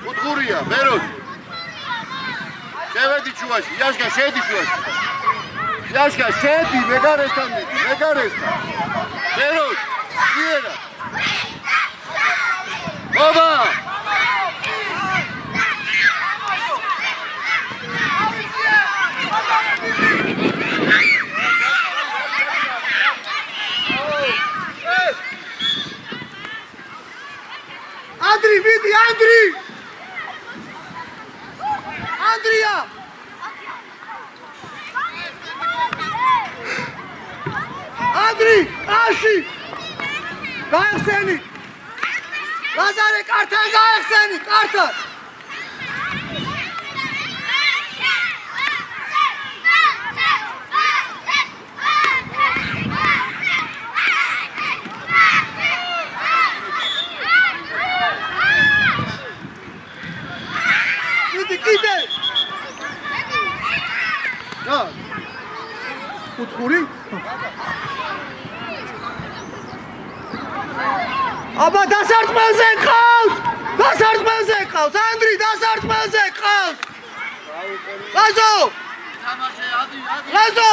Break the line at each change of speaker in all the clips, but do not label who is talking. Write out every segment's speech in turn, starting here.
Utğuriya, Beruz. Şevedi çuvaşı, yaşka şedi çuvaşı. Yaşka şedi, Megarestan dedi, Megarestan. Beruz, Viyera. Baba!
Andri, vidi, Andri! Andriya! Andri! Ashi! Gayakseni! Lazare Kartal Gayakseni! Kartal! Gide! Ya! Utkuri? Aba დასარტყმელზე ყავს! დასარტყმელზე ყავს! ანდრი დასარტყმელზე ყავს! ლაზო! ლაზო!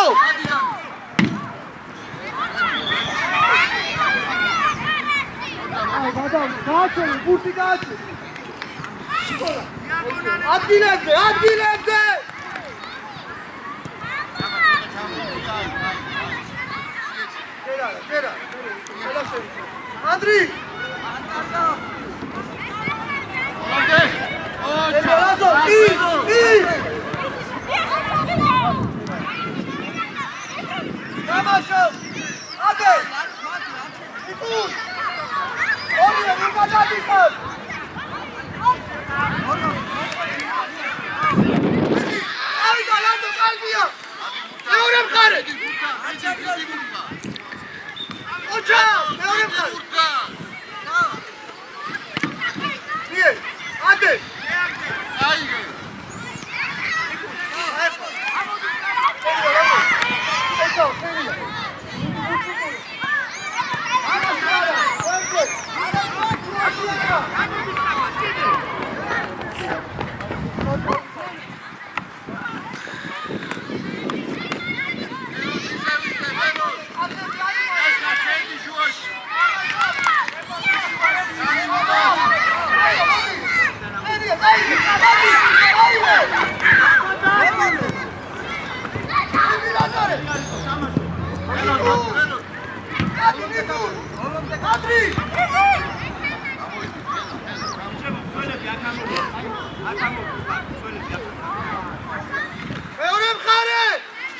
აი, გააჩერე, ბურთი გააჩერე. ადგილებზე, ადგილებზე! ჯერა. ანდრი! ლაზო, კი! დამაშავ! ადე! იკუს! ორი უკადადიხარ! ავიდა ლაზო, კარგია! მეორე მხარე! ოჩა! მეორე მხარე! მიე! ადე! აიგე! მეორე მხარე!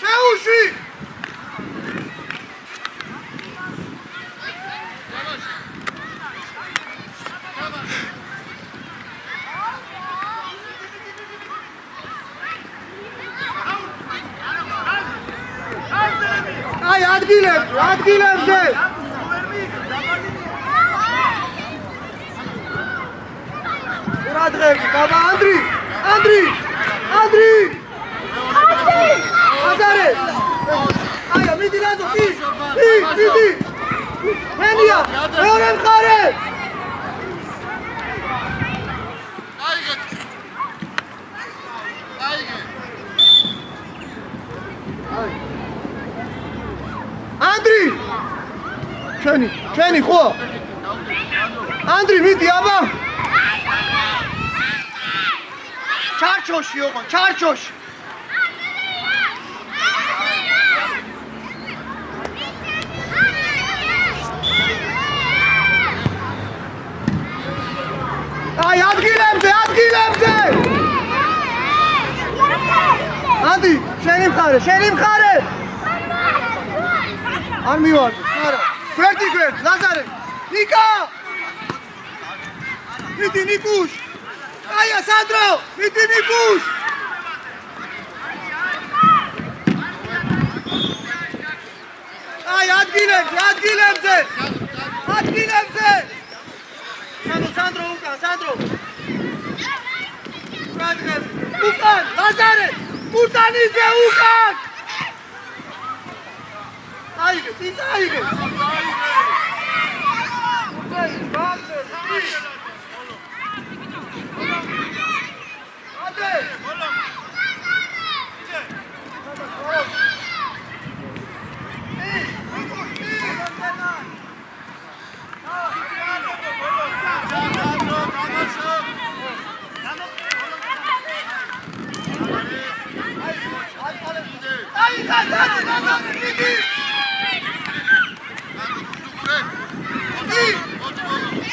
შეუში! აი, ადგილებზე! რა დღეები, ბაბა, ანდრი! აზარე! აი, მიდი ლაზო, მიდი! მენია, მეორე მხარე! აიგე! ანდრი! შენი ხო? ანდრი, მიდი, აბა! ჩარჩოში იყო, ჩარჩოში! აი, ადგილებზე! ანდრი, შენი მხარე! არ მივარდი, არა. გვერდი, ლაზარე! ნიკა! მიდი, ნიკუშ! აია, სანდრო! მიდი, ნიკუშ! აი, ადგილებზე! სანდრო, სანდრო! უკან, ლაზარე! ურტანიძე, უკან! აიგე! Hey!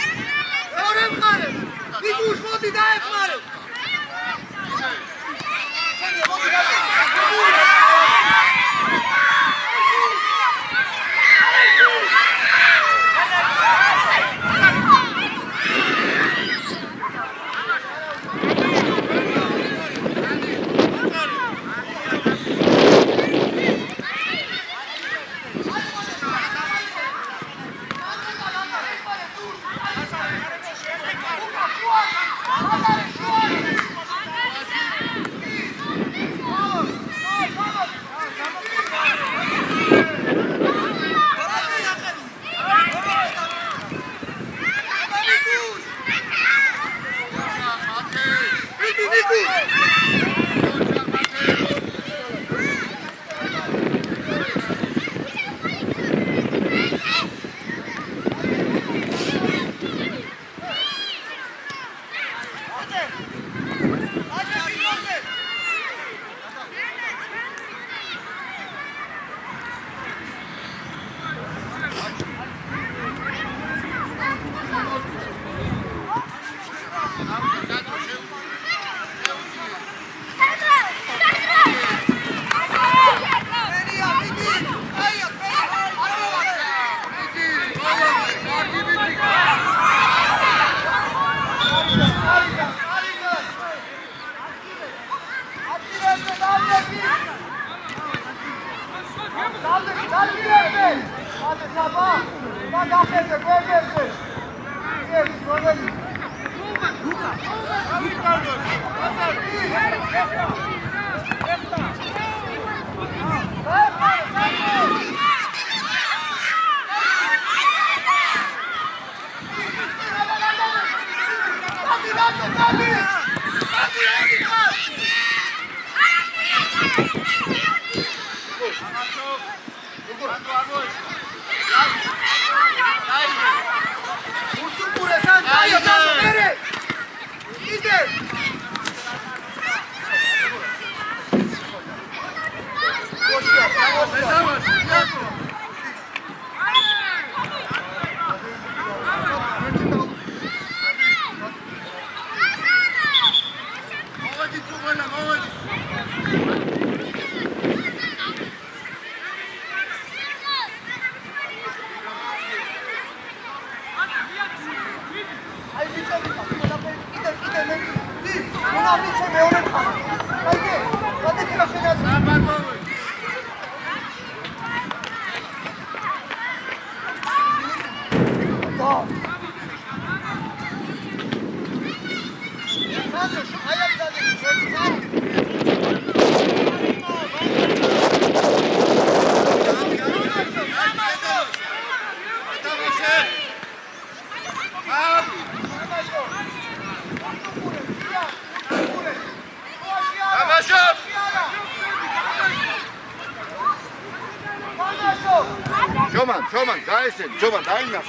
Çoban, dayesin. Çoban, dayın yap.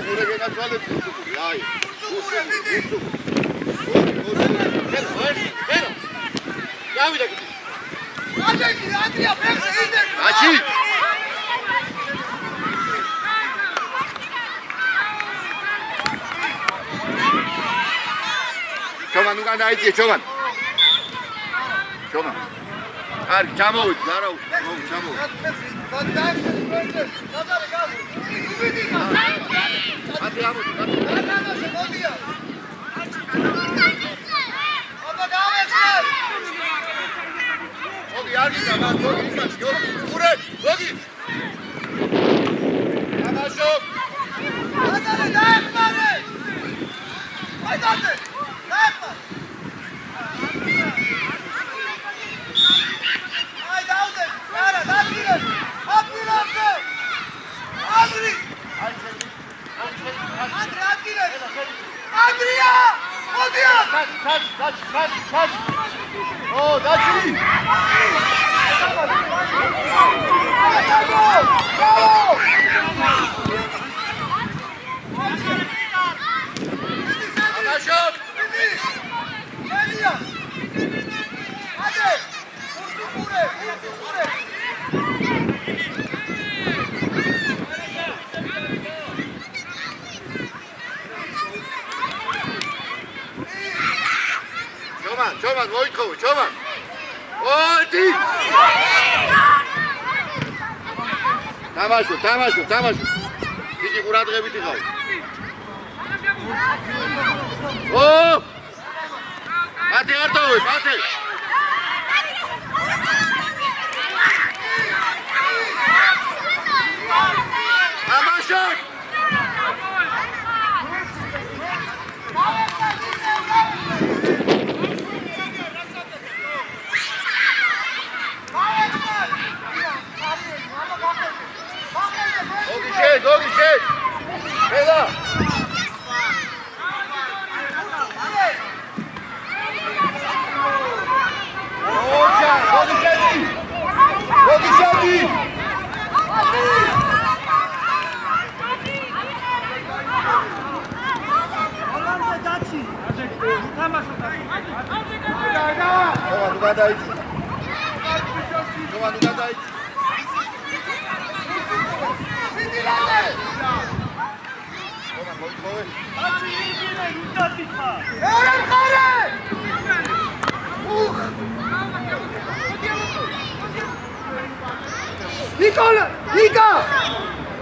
Buraya gel, nasıl alırsın? Hayır. Ya bir dakika.
Hadi yap, hepsi iyidir.
Açı. Çoban, 누가 나 있지? çoban. çoban. Her çamur, çamur. Hadi yağmur, hadi. Kogi yargıda lan, kogi insan. Yok, buraya, kogi. Yavaşım.
Hadi, dayak var. Haydi hadi, dayak var. Haydi aldı. Yara, daha girin. Abdül abdü. Adri. Adri girin. Adri ya. Hadi ya.
Kaç. Oo, daçı.
Bravo.
Yavaşım.
Hadi ya. Hadi. Vursun buraya.
çoban, Vojtković, çoban. Oti! Tamaşu. Bizi kuradığına bitti kal. Hop! Hadi Artović, hadi. Tamaşu! Dogi şey. Bela. Dogi şey. 누가 다 있지? 누가 다 있지?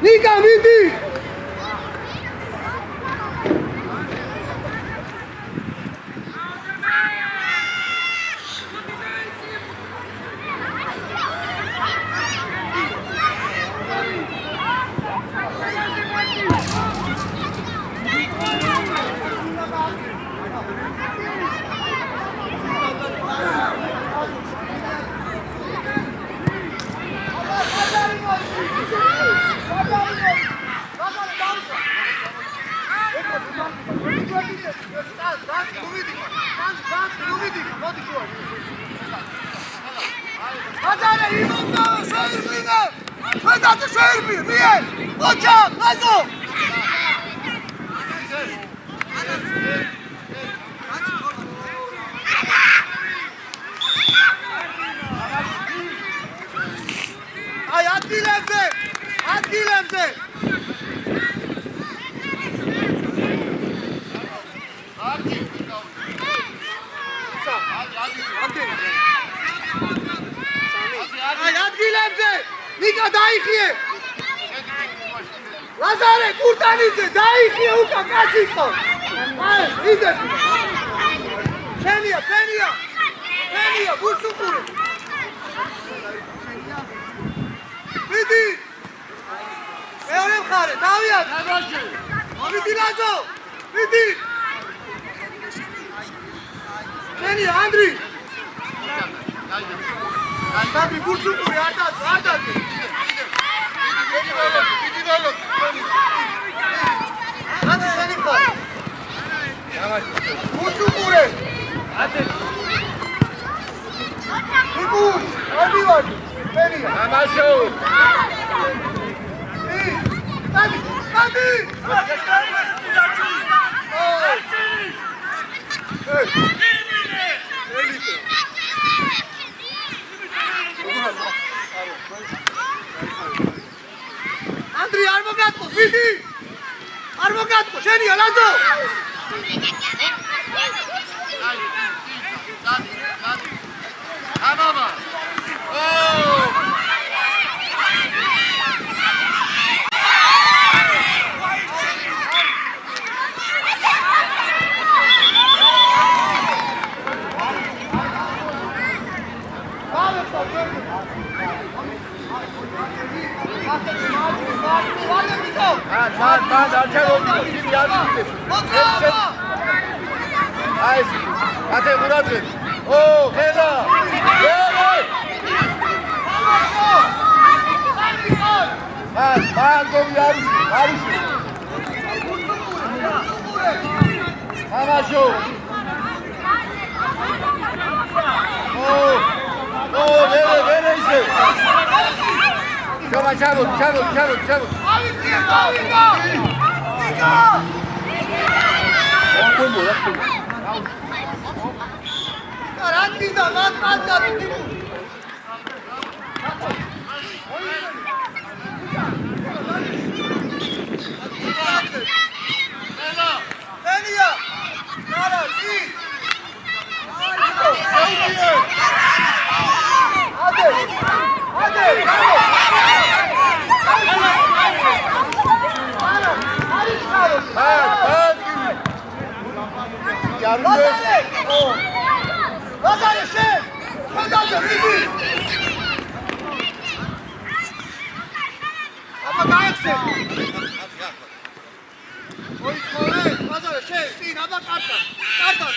Nika, Miti! Hazare imamda şehirmine. Vedat'ı şehirmi. Niye? Koça, Nazo. Ay at dilemse. At dilemse. Hayat gilemse, Nika daihiye. Lazare kurtanitse, daihiye uka kasiko. Ay, ides. Penia, bursukuru. Vidi. Eorem khare, Daviat. Vidi Lazo. Vidi. Penia, Andri. Tabii bursukuru, ardat. Hadi senin kal. Bursukuru. Hadi. Nikus, hadi var. Penia.
Amaşo.
Hadi. Andri, armogatko, vidi! Armogatko, Şeniya, Lazo!
Tamam. Ben arka oldu. Şimdi yardım edelim. Hayır. Hadi Murat. Oo, Hela. Evet. Ben gol yarış. Amaşo. Vere işte. Çabuk.
Karantina, mat. Şeniya, Nara, değil. Hadi. Lazare şey. Vedat'ı vidi. Ama dayaksın. Oy kore. Lazare şey. Sin ama kartan.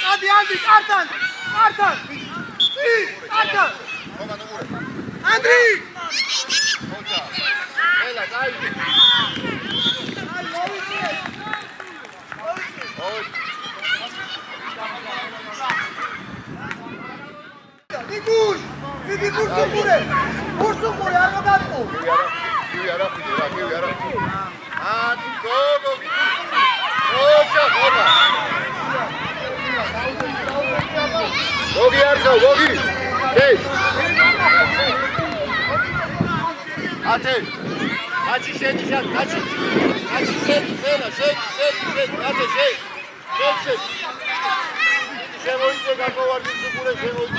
Hadi Artan. Sin. Artan. Andri.
Hela, dai.
Nikus. Vidi bursukure, arrogatko.
Yara. Gogi. Hey. Ate. Kaçı şey diyeceğim. Kaçı şey. Ate şey. Şey. Şey oyuncu kako var bizim buraya şey oyuncu.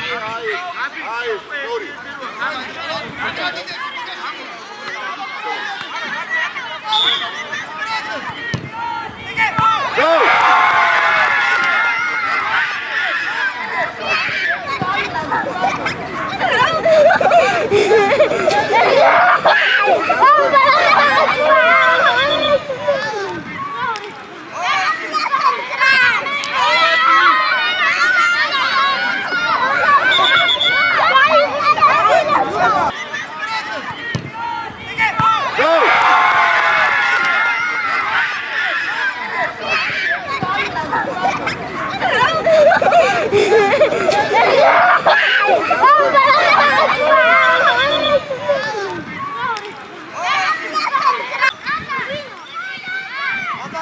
Hayır. Sorry. Go. Go!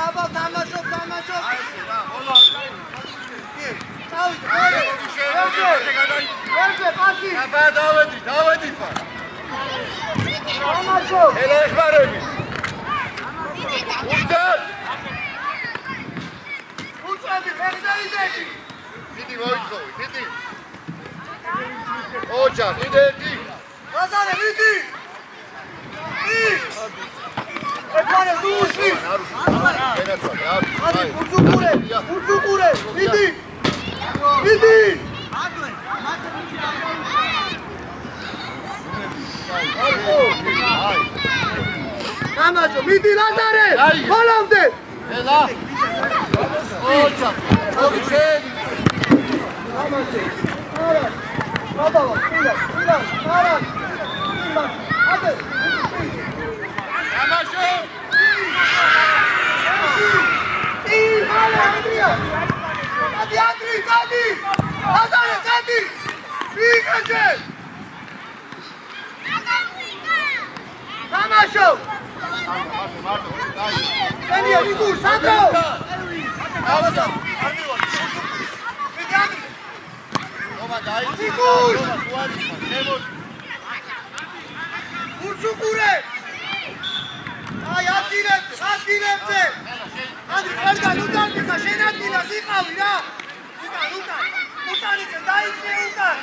აბა, თამაშობ. ვერზე, პასი.
აბა, დავედი პა.
თამაშობ.
ელა ეხმარები. უდან.
უწევი, ფეხზე იდექი.
დიდი მოიწოვი, დიდი. ოჯა, იდექი.
ლაზარე, მიდი. ეკარე დუში. ადი, უზუყურე, მიდი. თამაშო, მიდი ლაზარე. ხოლამდე.
ელა. ოჯა, ოჯენ.
თამაშე. არა. გადავა, სულა, არა. ადი.
თამაშო.
Άντρι, Λάζαρε, κάτι! Πήγαινε! Θάμασο! Τέλεια, Νίκους, Σάντρο! Νίκους! Ουρσούκουρε! Აი, ატილებზე! ანდრი, ყველგან უტანკისა, შენ ადგილას იყავი რა! უკან! უტანიცე, დაიწე უკან!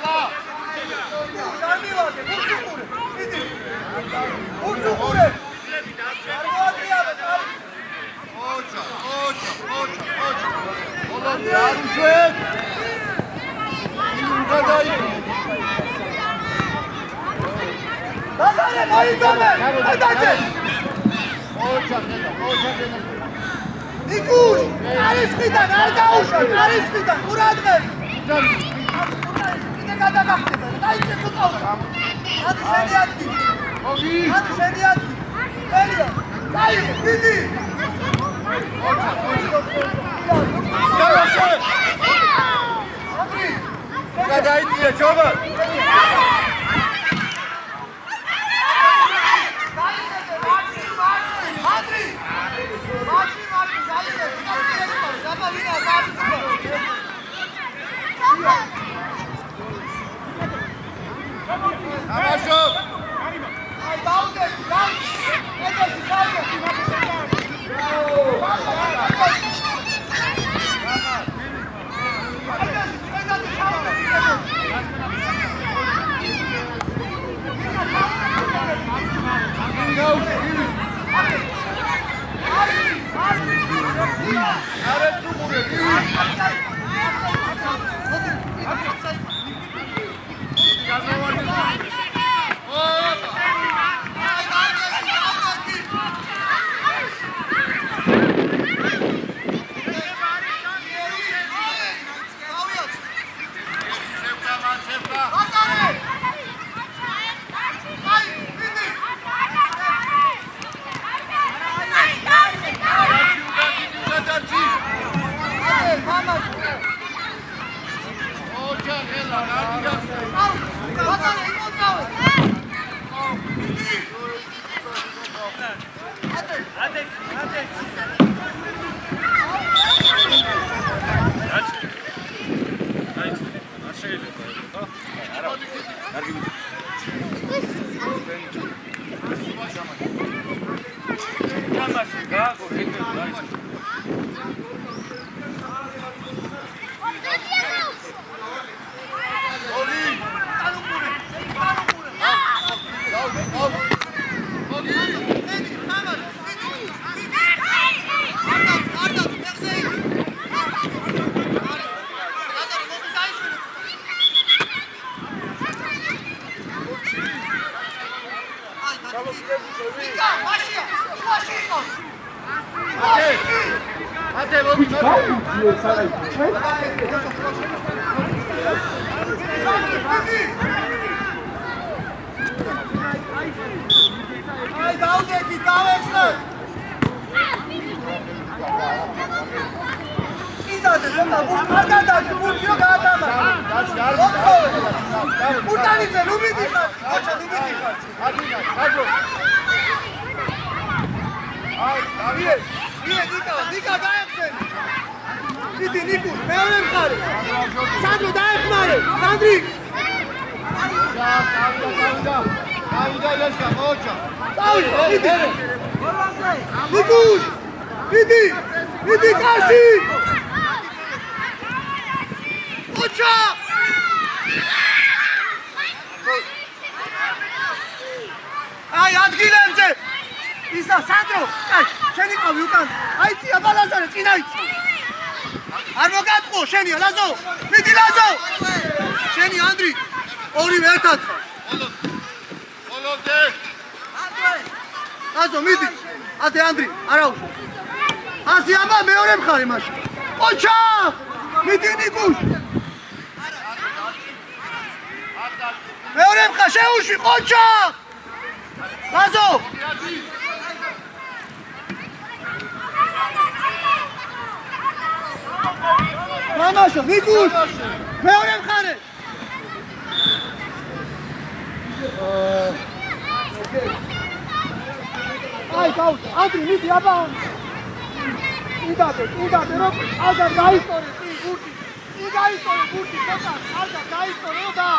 გამივაგე, ურსუყურე! მიდი! ურსუყურე!
ოჯა! ოლანდი არ უშვენ!
ლაზარე, მოიგონე! დადაჭე!
ოჯა!
ნიკუშ! არისხიდან, არ გაუშვან! არისხიდან, ყურადღები! კიდე გადაგახდება, დაიწე თუყავდა! ადი შენი ადგილი! ადი შენი ადგილი! ელია! დაიღე, მიდი!
დავაშე!
ანდრი!
გადაიწია, ჩობა!
ანდრი!
თამაშო!
აი, დაუდე! ედესი, დაუდე! აი, დაუდეთი, გავეცნე! კიდაზე, ზედა, არ გადაჭი, ბურთიო გადამა! უტანიძე, ლუბიდი ხარ. ოჩა ლუბიდი ხარ.
ადინა, გაჯო. აი,
ვიე, ნიკა გაეხსენ. დიდი ნიკუ, მეორე მხარე. სანდრო დაეხმარე, სანდრი.
გავიდა ლაშკა, მოჩა.
დავიდა, დიდი. ნიკუშ, დიდი კარში. ოჩა. აი, ადგილებზე. ისა, სანდრო, აი, შენი ყავი უკან. აი, წია ბალაზარე, წინა იცი. არ მოგატყო, შენია, ლაზო. მიდი ლაზო. შენი ანდრი. ორივე ერთად.
ბოლომდე.
ლაზო, მიდი. ათე ანდრი, არაუ. ასი აბა მეორე მხარე მაშინ. ოჩა! მიდი ნიკუშ. მეორე მხარე შეუში, ოჩა! ლაზო! მამაშო, ნიკუშ! მეორე მხარე! აი, გაუჩა, ანდრი, მიდი, აბა! იდადე, რომ აღარ გაისტორე, ბურთი! გაისტორე, ბურთი, ცოტა, აღარ გაისტორე, რომ და!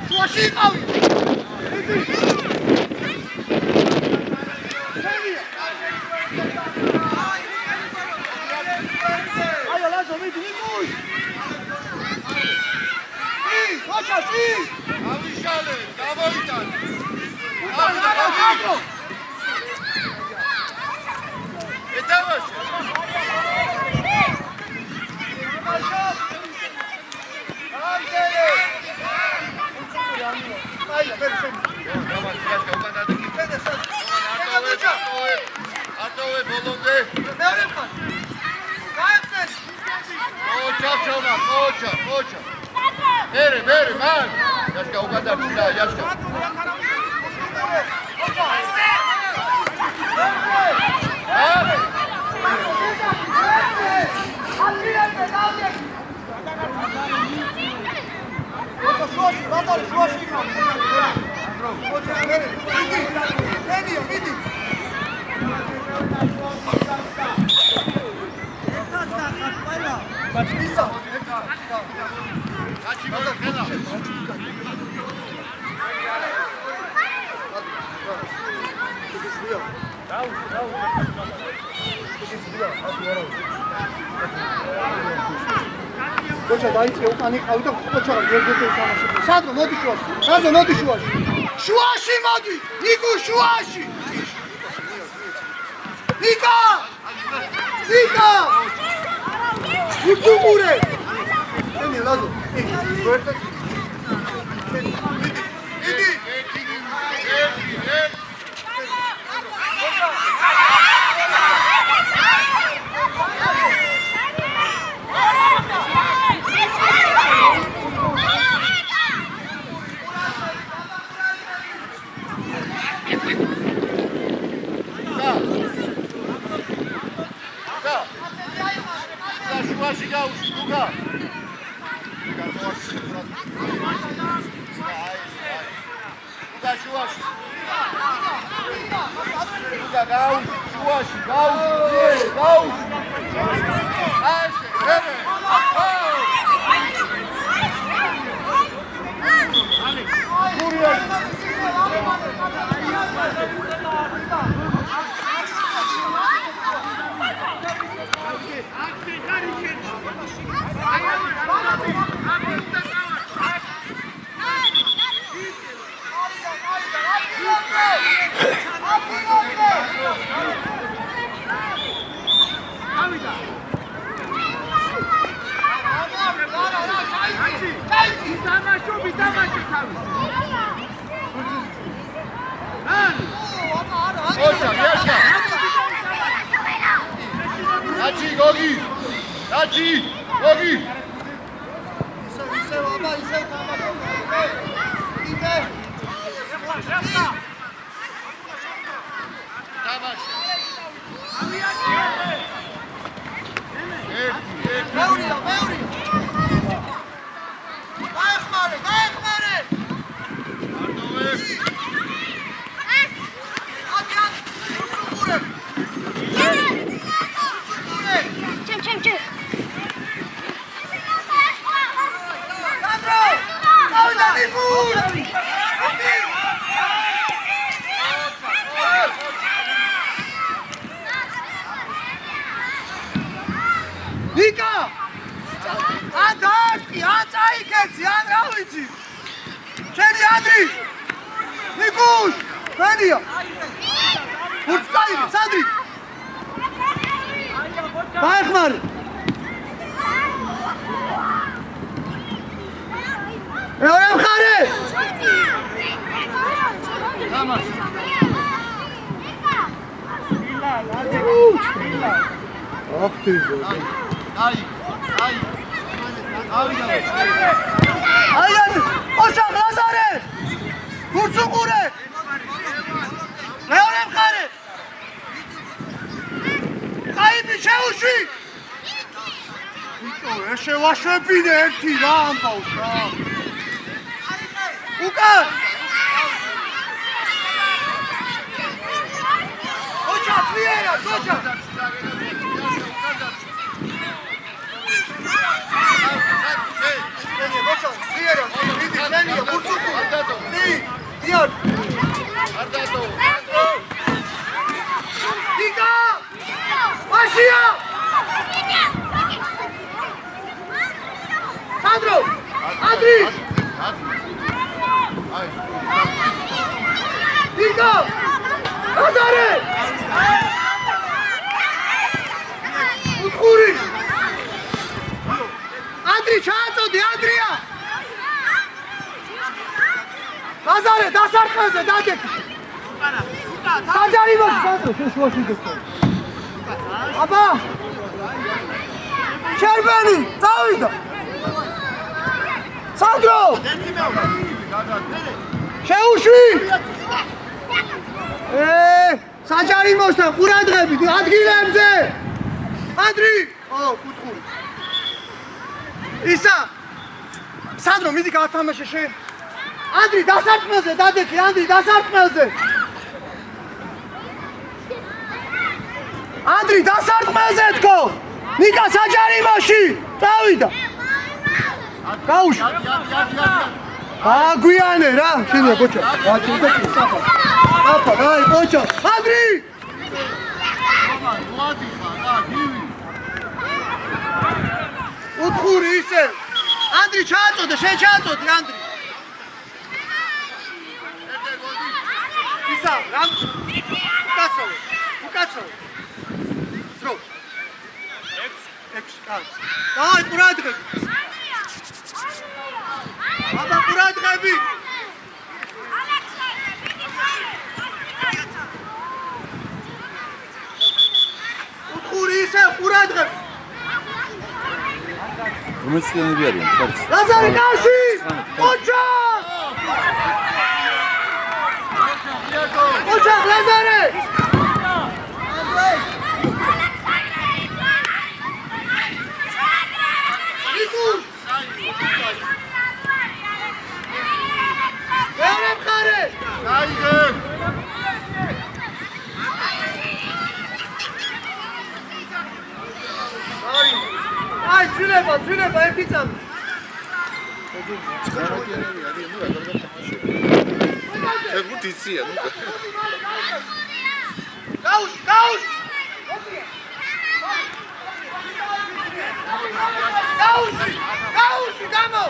შუაში იყავი! მიდი! აი, ლაზო, მიდი, ნიკუშ! ოჩა,
ავიშალე, გამოიტან.
აბა!
ეთავაშე. არტოვე ბოლომდე.
მეორე მხარე. გაიხსენ.
ოჩა. მერე, მან. ლაშკა უკადარჩა, ლაშკა.
ოჩა დაიწე უკან იყავი და ოჩა გერგეთე თამაშობ. სანდრო მოდი შუაში. ლაზო მოდი შუაში. შუაში მოდი. ნიკუ შუაში. ნიკა! უთუმურე. შენი ლაზო. ვერტე.
იდი. შუაში გაუშვი, გუგა. გუგა შუაში. გუგა გაუშვი, შუაში, გაუშვი. ასე, რემე. Gogi!
ნიკა ან დაარტყი ან წაიქეცი ან რა ვიცი შენი ანდრი ნიკუშ მენია ურწაიღე სანდრი დაეხმარე მეორე მხარე აი ოჩა ლაზარე გურცუყურე მეორე მხარე აი შეუშვი ვიტო ეშევაშვებინე ერთი რა ამბავს რა უკან ოჩა ძლიერა ოჩა Sandro! Andri! Niko! Lazare! Utkuri! Andri, ჩააწოდი, ანდრია! Lazare, დასარტყმელზე დაგეკი! საჯარი მოდი, სანდრო, შეშუაში გესწორ. აბა! შერბენი, წავიდა! სანდრო! შეუშვი! საჯარი მოსდა, ყურადღებით, ადგილებზე! ანდრი! კუთხური. ისა! სანდრო, მიდი გავთამაშე შენ. ანდრი, დასარტყმელზე დადექი, ანდრი, დასარტყმელზე! ანდრი, დასარტყმელზე თქო! ნიკა საჯარიმოში! წავიდა! გაუშვი! აგვიანე რა! შენია ბოჭა! რა ჩუნდები საფა! აფა, აი ბოჭა! ანდრი! უთხური ისე! ანდრი ჩააწოდე, შენ ჩააწოდი, ანდრი! ისა, რამ? უკაცოვე! უკაცოვე! დრო! 6 კაც. დაი, ყურადღები! აბა ყურადღები! უთხური ისე ყურადღები!
რომელწლიანები არიან?
ლაზარე კავში! ოჩა! ოჩა, ლაზარე! აი, ძილება, ერთი წამი.
ებუტიცია, ნუ.
გაუშვი! გაუშვი, გამო!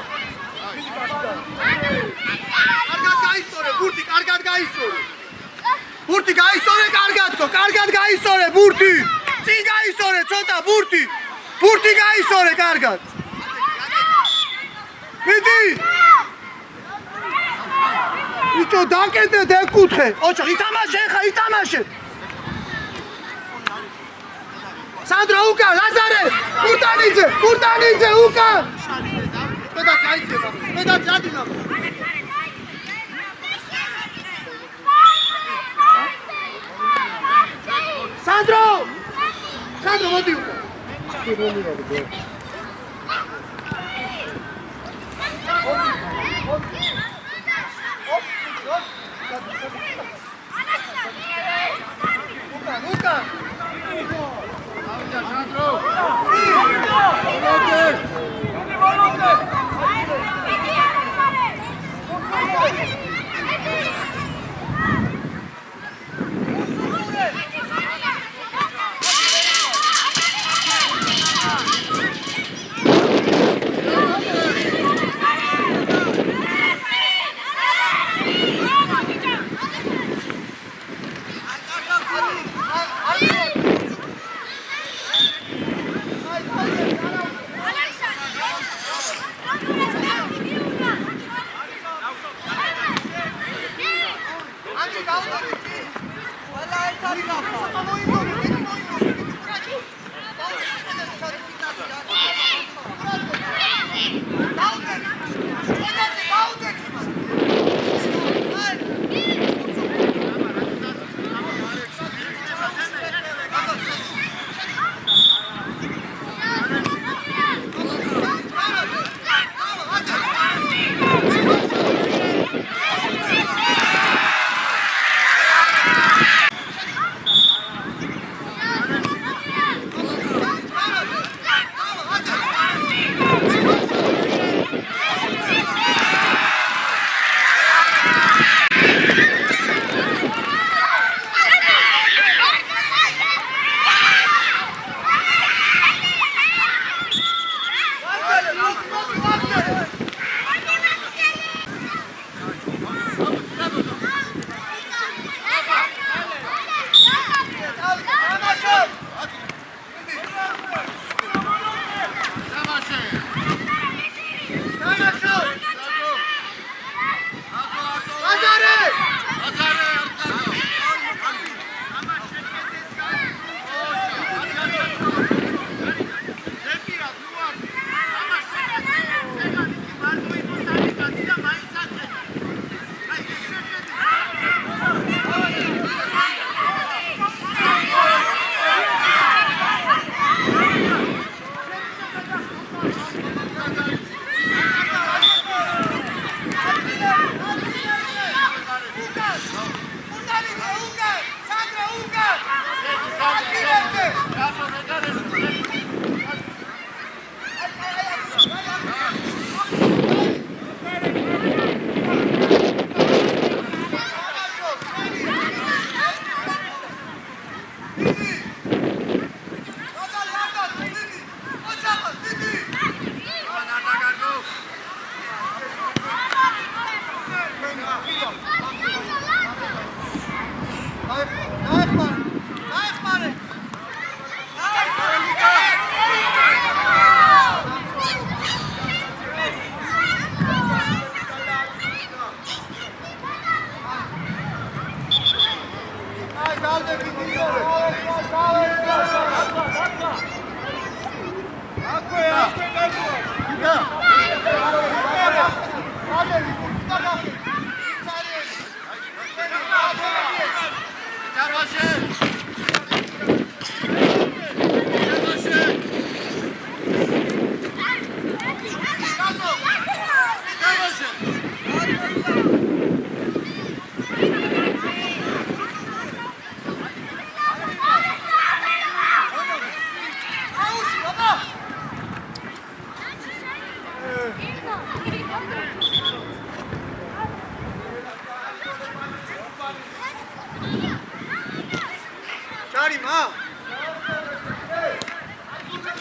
კარგად გაისწორე, ბურთი, კარგად გაისწორე. ბურთი გაისწორე, კარგად გაისწორე, ბურთი. წინ გაისწორე, ცოტა ბურთი. ბურთი გაისწორე, კარგად. მიდი! იცო დაკეთე დეკუთხე. ოჩა, ითამაშე. სანდრო უკან, ლაზარე! კურტანიძე, უკან! პედაც აიწება, პედაც ადინა. სანდრო, მოდი უკან. უკან.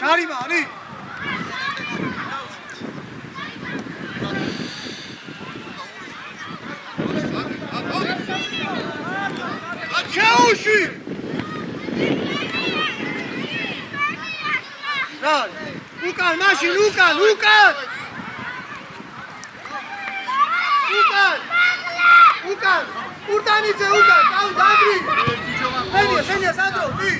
ჩარიმა არი ჩაუში რა უკან მაშინ უკან ურტანიძე უკან დაუ დაგრი ფენია სანდრო ვი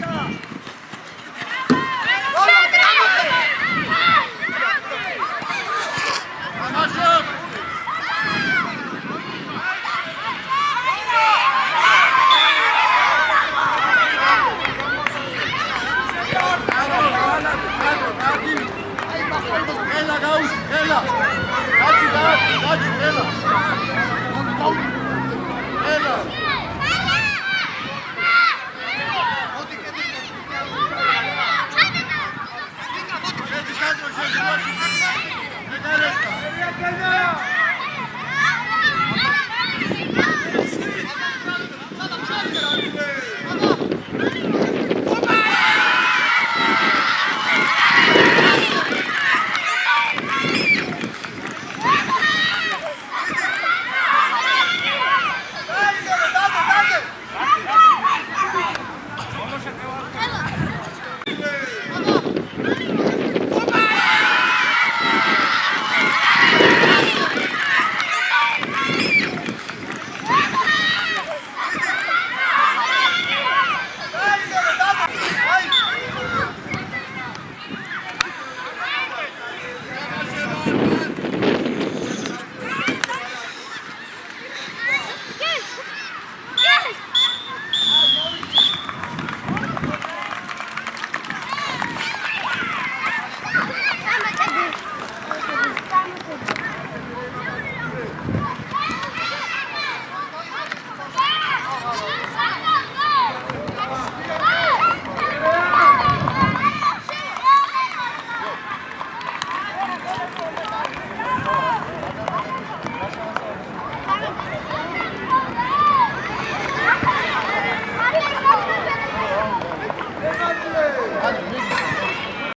Ela, gaúcho, ela!